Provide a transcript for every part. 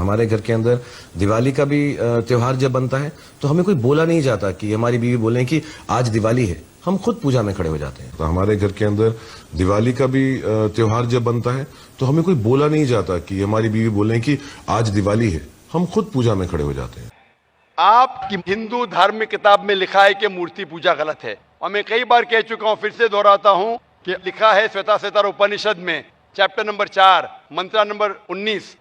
हमारे घर के अंदर दिवाली का भी त्योहार जब बनता है तो हमें कोई बोला नहीं जाता कि हमारी बीवी बोले कि आज दिवाली है, हम खुद पूजा में खड़े हो जाते हैं। तो हमारे घर के अंदर दिवाली का भी त्योहार जब बनता है तो हमें कोई बोला नहीं जाता कि हमारी बीवी बोले कि आज दिवाली है, हम खुद पूजा में खड़े हो जाते हैं। आपकी हिंदू धार्मिक किताब में लिखा है कि मूर्ति पूजा गलत है, और मैं कई बार कह चुका हूं, फिर से दोहराता हूं कि लिखा है श्वेताश्वेतर उपनिषद में चैप्टर नंबर 4 मंत्र नंबर 19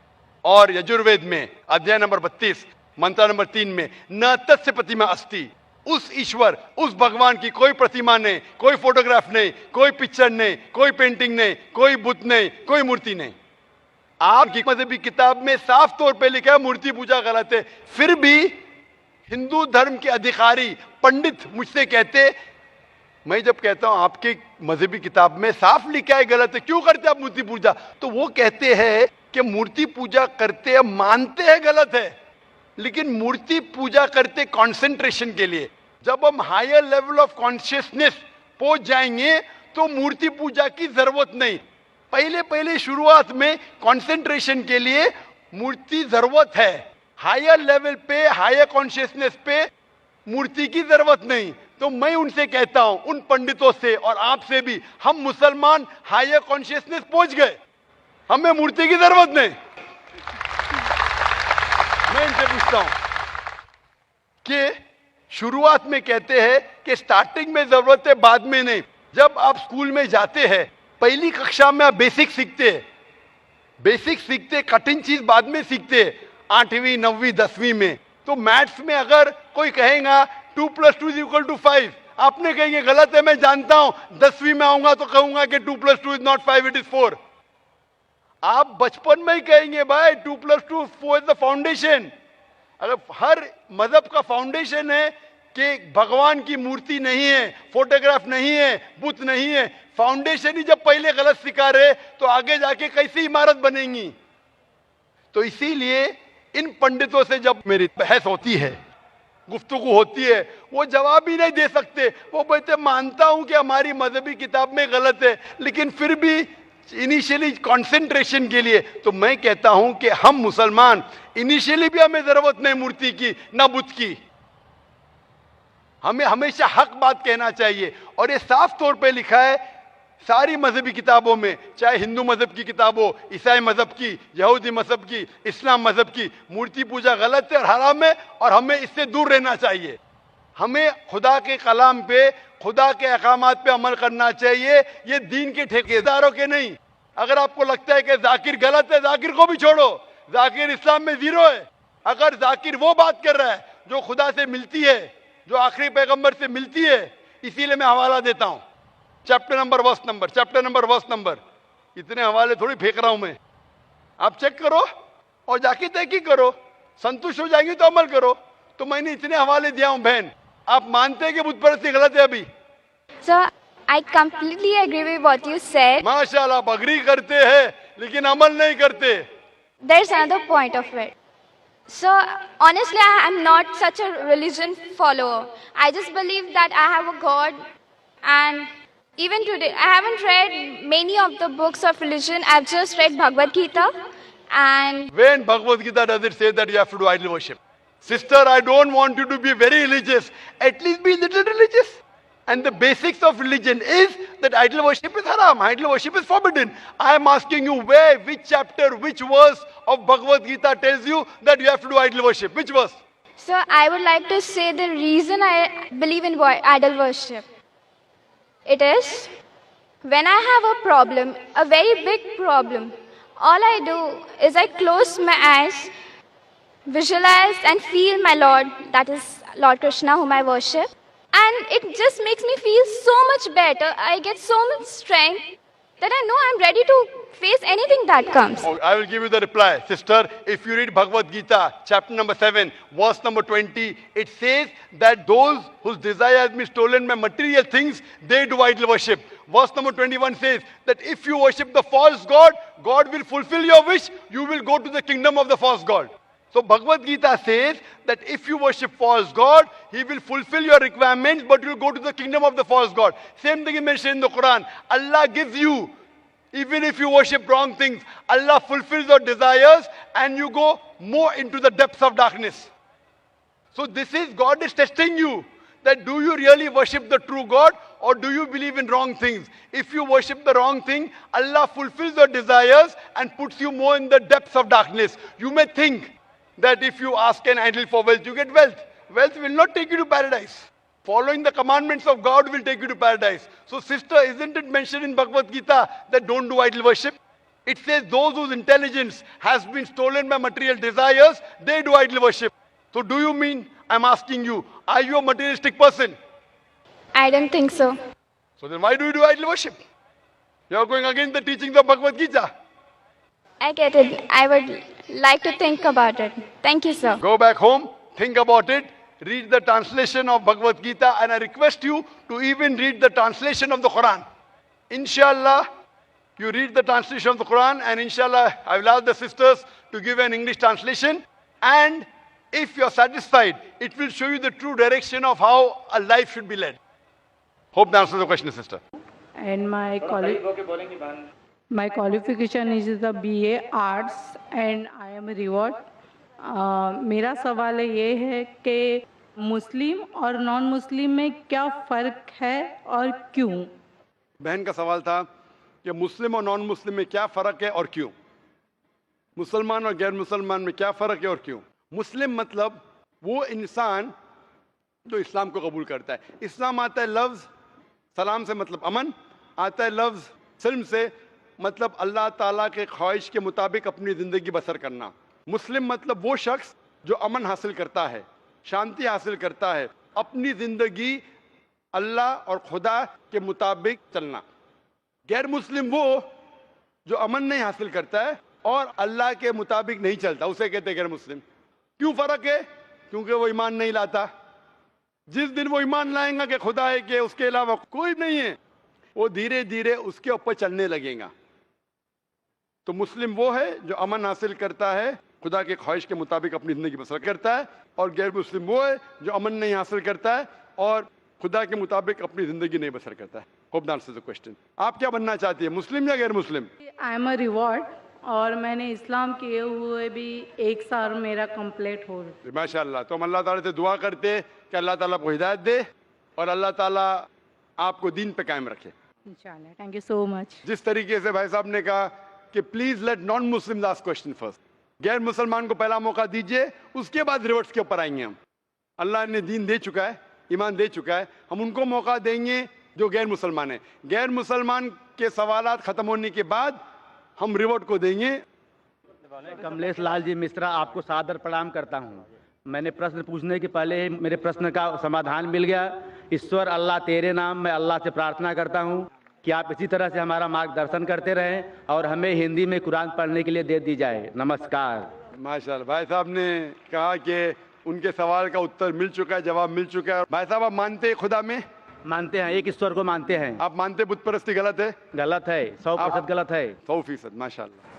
और यजुर्वेद में अध्याय नंबर 32 मंत्र नंबर 3 में न तस्य प्रतिमा अस्ति, उस ईश्वर, उस भगवान की कोई प्रतिमा नहीं, कोई फोटोग्राफ नहीं, कोई पिक्चर नहीं, कोई पेंटिंग नहीं, कोई बुत नहीं, कोई मूर्ति नहीं। आपकी मजहबी किताब में साफ तौर पे लिखा है मूर्ति पूजा गलत है, फिर भी हिंदू धर्म के अधिकारी पंडित मुझसे कहते, मैं जब कहता हूं आपके मजहबी किताब में साफ लिखा है गलत है, क्यों करते आप मूर्ति पूजा, तो वो कहते हैं कि मूर्ति पूजा करते मानते हैं गलत है, लेकिन मूर्ति पूजा करते कंसंट्रेशन के लिए। जब हम हायर लेवल ऑफ कॉन्शियसनेस पहुंच जाएंगे तो मूर्ति पूजा की जरूरत नहीं। पहले पहले शुरुआत में कंसंट्रेशन के लिए मूर्ति जरूरत है, हायर लेवल पे, हायर कॉन्शियसनेस पे मूर्ति की जरूरत नहीं। तो मैं उनसे कहता हूं, उन पंडितों से और आपसे भी, हम मुसलमान हायर कॉन्शियसनेस पहुंच गए, हमें मूर्ति की जरूरत नहीं। मैं इनसे पूछता हूं कि शुरुआत में कहते हैं कि स्टार्टिंग में जरूरत है, बाद में नहीं। जब आप स्कूल में जाते हैं, पहली कक्षा में आप बेसिक सीखते हैं, बेसिक सीखते, कठिन चीज बाद में सीखते हैं, 8वीं 9वीं 10वीं में। तो मैथ्स में अगर कोई कहेगा 2 + 2 = 5, आपने कहेंगे गलत है, मैं जानता हूं, 10वीं में आऊंगा तो कहूंगा कि 2 + 2 is not 5, it is 4। आप बचपन में ही कहेंगे भाई 2 + 2 4 is the foundation। अगर हर मजहब का फाउंडेशन है कि भगवान की मूर्ति नहीं है, फोटोग्राफ नहीं है, बुत नहीं है, फाउंडेशन ही जब पहले गलत सिखा रहे तो आगे जाके कैसी इमारत बनेगी। तो इसीलिए इन पंडितों से जब मेरी बहस होती है, गुफ्तगू होती है, वो जवाब ही नहीं दे सकते। वो बोलते मानता हूं कि हमारी मजहबी किताब में गलत है, लेकिन फिर भी इनिशियली कंसंट्रेशन के लिए। तो मैं कहता हूं कि हम मुसलमान इनिशियली भी हमें जरूरत नहीं मूर्ति की ना बुत की, हमें हमेशा हक बात कहना चाहिए। और ये साफ तौर पे लिखा है सारी मजहबी किताबों में, चाहे हिंदू मजहब की किताब हो, ईसाई मजहब की, यहूदी मजहब की, इस्लाम मजहब की, मूर्ति पूजा गलत है और हराम है, और हमें इससे दूर रहना चाहिए। हमें खुदा के कलाम पे, खुदा के अहकामात पे अमल करना चाहिए, ये दीन के ठेकेदारों के नहीं। अगर आपको लगता है कि जाकिर गलत है, जाकिर को भी छोड़ो, जाकिर इस्लाम में 0 है। अगर जाकिर वो बात कर रहा है जो खुदा से मिलती है, जो आखिरी पैगंबर से मिलती है, इसीलिए मैं हवाला देता हूं, चैप्टर नंबर वर्स नंबर। इतने हवाले थोड़ी फेंक रहा हूं मैं, आप चेक करो और जाके तहकीक करो, संतुष्ट हो जाएंगे तो अमल करो। तो मैंने इतने हवाले दिया हूं बहन, आप मानते हैं कि बुत परस्ती गलत है अभी? Sir, I completely agree with what you said. माशाल्लाह, आप अग्री करते हैं लेकिन अमल नहीं करते। There's another point of it. So, honestly, I am not such a religion follower. I just believe that I have a God, and even today, I haven't read many of the books of religion. I've just read Bhagavad Gita, and When Bhagavad Gita does it say that you have to do idol worship? Sister, I don't want you to be very religious. At least be a little religious. And the basics of religion is that idol worship is haram. Idol worship is forbidden. I am asking you where, which chapter, which verse of Bhagavad Gita tells you that you have to do idol worship? Which verse? so I would like to say the reason I believe in idol worship. It is when I have a problem, a very big problem, all I do is I close my eyes, visualize and feel my Lord, that is Lord Krishna whom I worship, and it just makes me feel so much better. I get so much strength that I know I'm ready to face anything that comes. Oh, I will give you the reply. Sister, if you read Bhagavad Gita, chapter number 7, verse number 20, it says that those whose desire has been stolen by material things, they do idol worship. Verse number 21 says that if you worship the false god, God will fulfill your wish, you will go to the kingdom of the false god. So Bhagavad Gita says that if you worship false god, he will fulfill your requirements, but you will go to the kingdom of the false god. Same thing is mentioned in the Quran. Allah gives you Even if you worship wrong things, Allah fulfills your desires and you go more into the depths of darkness. So this is, God is testing you, that do you really worship the true God or do you believe in wrong things? If you worship the wrong thing, Allah fulfills your desires and puts you more in the depths of darkness. You may think that if you ask an idol for wealth, you get wealth. Wealth will not take you to paradise. Following the commandments of God will take you to paradise. So sister, isn't it mentioned in Bhagavad Gita that don't do idol worship? It says those whose intelligence has been stolen by material desires, they do idol worship. So do you mean, I'm asking you, are you a materialistic person? I don't think so. So then why do you do idol worship? You are going against the teachings of Bhagavad Gita. I get it. I would like to think about it. Thank you, sir. Go back home, think about it, read the translation of Bhagavad Gita, and I request you to even read the translation of the Quran. Inshallah, you read the translation of the Quran, and inshallah, I will ask the sisters to give an English translation. And if you're satisfied, it will show you the true direction of how a life should be led. Hope that answers the question, sister. And my qualification is the BA Arts and I am a reward. मेरा सवाल ये है कि मुस्लिम और non Muslim में क्या फ़र्क है और क्यों? बहन का सवाल था कि मुस्लिम और नॉन मुस्लिम में क्या फ़र्क है और क्यों? मुसलमान और गैर मुसलमान में क्या फ़र्क है और क्यों? मुस्लिम मतलब वो इंसान जो इस्लाम को कबूल करता है. इस्लाम आता है लफ्ज़ सलाम से मतलब अमन, आता है लफ्ज़ सिल्म से मतलब अल्लाह ताला के ख्वाहिश के मुताबिक अपनी ज़िंदगी बसर करना. मुस्लिम मतलब वो शख्स जो अमन हासिल करता है, शांति हासिल करता है, अपनी ज़िंदगी अल्लाह और खुदा के मुताबिक चलना. गैर मुस्लिम वो जो अमन नहीं हासिल करता है और अल्लाह के मुताबिक नहीं चलता, उसे कहते हैं गैर मुस्लिम. क्यों फ़र्क है? क्योंकि वो ईमान नहीं लाता. जिस दिन वो ईमान लाएगा कि खुदा है कि उसके अलावा कोई नहीं है, वो धीरे धीरे उसके ऊपर चलने लगेगा. तो मुस्लिम वो है जो अमन हासिल करता है, खुदा के ख्वाहिश के मुताबिक अपनी ज़िंदगी बसर करता है, और गैर मुस्लिम वो है जो अमन नहीं हासिल करता है और खुदा के मुताबिक अपनी ज़िंदगी नहीं बसर करता है. Hope that answers the question. आप क्या बनना चाहती है, मुस्लिम या गैर मुस्लिम? आई एम अ रिवॉर्ड और मैंने इस्लाम किए हुए भी 1 साल मेरा कंप्लीट हो. माशाल्लाह. तो हम अल्लाह ताला से दुआ करते हैं कि अल्लाह ताला आपको हिदायत दे और अल्लाह ताला आपको दीन पे कायम रखे. इंशाल्लाह. Thank you so much. जिस तरीके से भाई साहब ने कहा कि please let non Muslim ask question first, गैर मुसलमान को पहला मौका दीजिए, उसके बाद रिवर्ट्स के ऊपर आएंगे हम. अल्लाह ने दीन दे चुका है, ईमान दे चुका है, हम उनको मौका देंगे जो गैर मुसलमान है. गैर मुसलमान के सवालात खत्म होने के बाद हम रिवॉर्ड को देंगे. कमलेश लाल जी मिश्रा आपको सादर प्रणाम करता हूँ. मैंने प्रश्न पूछने के पहले ही मेरे प्रश्न का समाधान मिल गया. ईश्वर अल्लाह तेरे नाम मैं अल्लाह से प्रार्थना करता हूँ कि आप इसी तरह से हमारा मार्गदर्शन करते रहें और हमें हिंदी में कुरान पढ़ने के लिए दे दी जाए. नमस्कार. माशाल्लाह. भाई साहब ने कहा कि उनके सवाल का उत्तर मिल चुका है, जवाब मिल चुका है. भाई साहब आप मानते हैं खुदा में? मानते हैं, एक ईश्वर को मानते हैं. आप मानते बुत परस्ती गलत है? गलत है, 100% गलत है. 100%. माशाल्लाह.